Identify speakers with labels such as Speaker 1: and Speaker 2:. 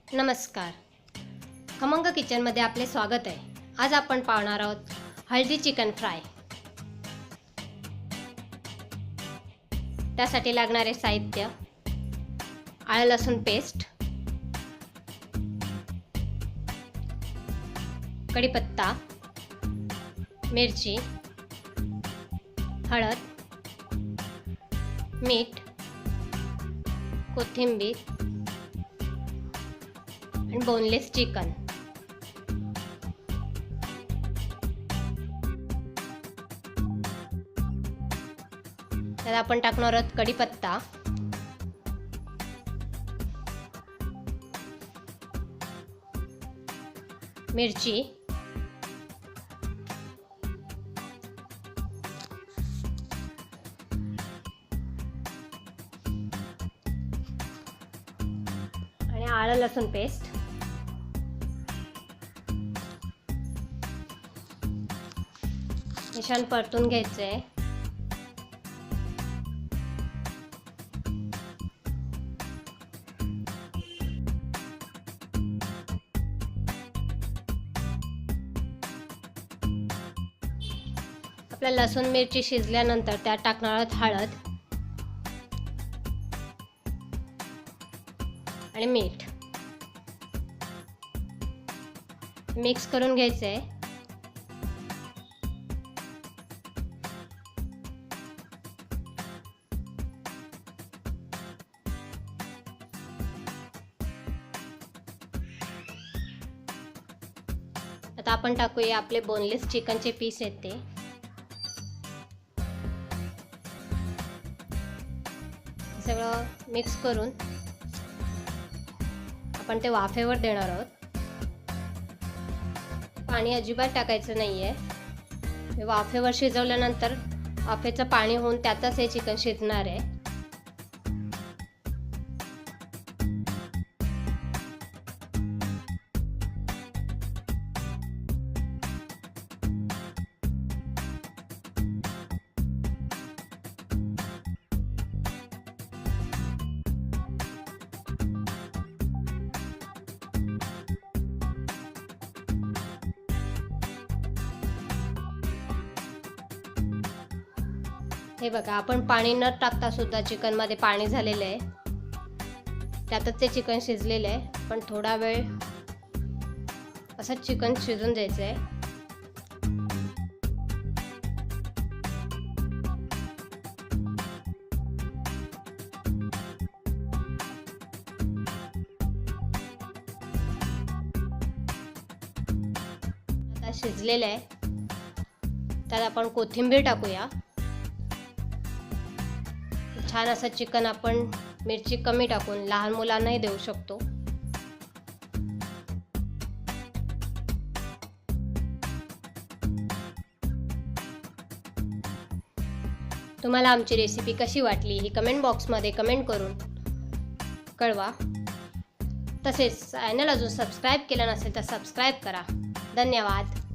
Speaker 1: नमस्कार, खमंग किचनमध्ये आपले स्वागत आहे। आज आपण पाहणार आहोत हळदी चिकन फ्राय। त्यासाठी लागणारे साहित्य: आलं लसूण पेस्ट, कढीपत्ता, मिरची, हळद, मीठ, कोथिंबीर आणि बोनलेस चिकन। त्यात आपण टाकणार आहोत कढीपत्ता, मिरची, आणि आलं लसूण पेस्ट। छान परतून घ्यायचं आहे। आपल्या लसूण मिरची शिजल्यानंतर त्यात टाकणार आहोत हळद आणि मीठ। मिक्स करून घ्यायचं आहे। आता आपण टाकूया आपले बोनलेस चिकनचे पीस आहेत ते। सगळं मिक्स करून आपण ते वाफेवर देणार आहोत। पाणी अजिबात टाकायचं नाहीये। वाफेवर शिजवल्यानंतर वाफेचं पाणी होऊन त्यातच हे चिकन शिजणार आहे। हे बघा, आपण पाणी न टाकता सुद्धा चिकन मध्ये पाणी झालेलं आहे। त्यातच ते चिकन शिजलेलं आहे, पण थोडा वेळ असं चिकन शिजून द्यायचं आहे। आता शिजलेलं आहे, त्यात आपण कोथिंबीर टाकूया। छान असं चिकन आपण मिरची कमी टाकून लहान मुलांनाही देऊ शकतो। तुम्हाला आमची रेसिपी कशी वाटली ही कमेंट बॉक्समध्ये कमेंट करून कळवा। तसेच चॅनल अजून सबस्क्राईब केलं नसेल तर सबस्क्राईब करा। धन्यवाद।